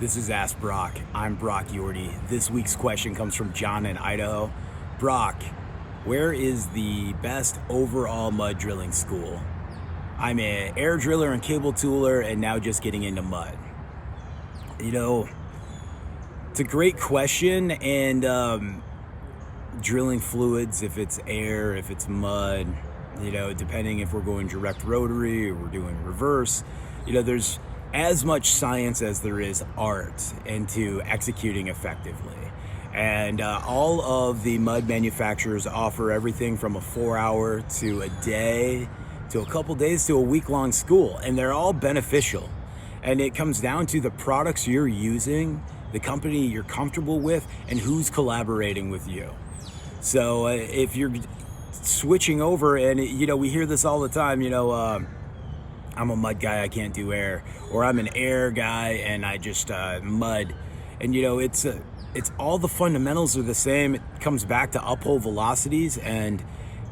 This is Ask Brock. I'm Brock Yorty. This week's question comes from John in Idaho. Brock, where is the best overall mud drilling school? I'm an air driller and cable tooler and now just getting into mud. You know, it's a great question, and drilling fluids, if it's air, if it's mud, depending if we're going direct rotary or we're doing reverse, there's as much science as there is art into executing effectively. And all of the mud manufacturers offer everything from a 4-hour to a day to a couple days to a week-long school, and they're all beneficial. And it comes down to the products you're using, the company you're comfortable with, and who's collaborating with you. So if you're switching over, and we hear this all the time, I'm a mud guy, I can't do air, or I'm an air guy and I just mud. And it's all the fundamentals are the same. It comes back to uphold velocities and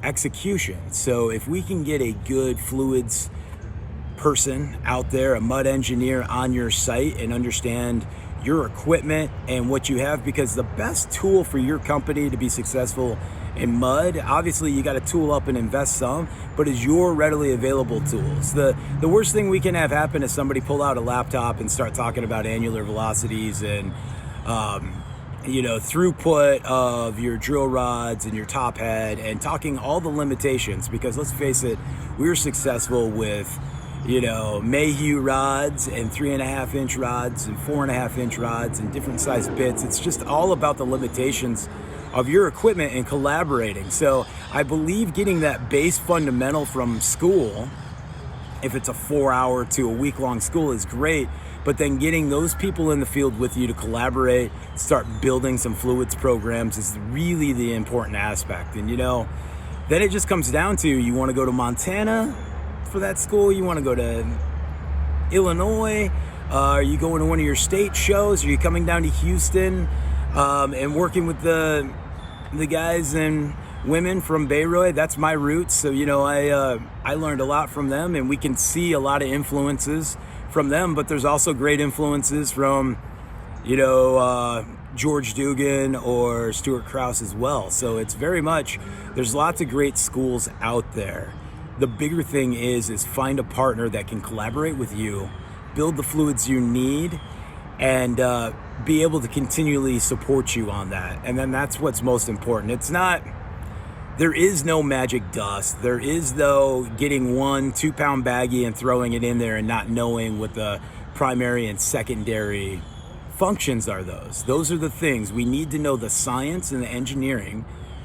execution. So if we can get a good fluids person out there, a mud engineer on your site, and understand your equipment and what you have, because the best tool for your company to be successful in mud, obviously you got to tool up and invest some, but is your readily available tools. The worst thing we can have happen is somebody pull out a laptop and start talking about annular velocities and throughput of your drill rods and your top head, and talking all the limitations, because let's face it, we're successful with Mayhew rods and 3.5 inch rods and 4.5 inch rods and different size bits. It's just all about the limitations of your equipment and collaborating. So I believe getting that base fundamental from school, if it's a 4-hour to a week-long school, is great, but then getting those people in the field with you to collaborate, start building some fluids programs, is really the important aspect. And then it just comes down to, you want to go to Montana for that school, you want to go to Illinois, are you going to one of your state shows, are you coming down to Houston and working with the guys and women from Bayreuth? That's my roots. So I learned a lot from them, and we can see a lot of influences from them, but there's also great influences from George Dugan or Stuart Krause as well. So it's very much, there's lots of great schools out there. The bigger thing is find a partner that can collaborate with you, build the fluids you need, and be able to continually support you on that. And then that's what's most important. There is no magic dust. There is, though, getting 1 2-pound baggie and throwing it in there and not knowing what the primary and secondary functions are. Those are the things. We need to know the science and the engineering,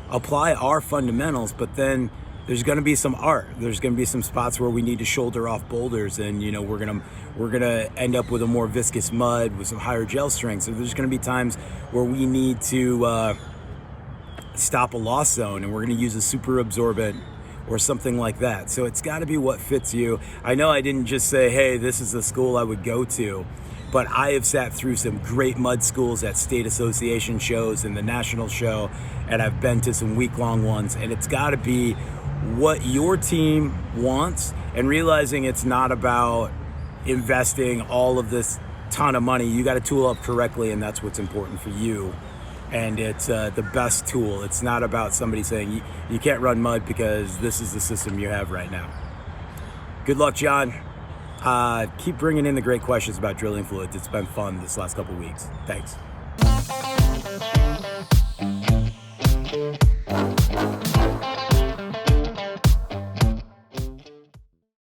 apply our fundamentals, but then there's going to be some art. There's going to be some spots where we need to shoulder off boulders, and we're gonna end up with a more viscous mud with some higher gel strength. So there's going to be times where we need to stop a loss zone, and we're going to use a super absorbent or something like that. So it's got to be what fits you. I know I didn't just say, hey, this is the school I would go to, but I have sat through some great mud schools at state association shows and the national show, and I've been to some week-long ones, and it's got to be what your team wants, and realizing it's not about investing all of this ton of money. You got to tool up correctly, and that's what's important for you. And it's the best tool. It's not about somebody saying you can't run mud because this is the system you have right now. Good luck, John. Keep bringing in the great questions about drilling fluids. It's been fun this last couple weeks. Thanks.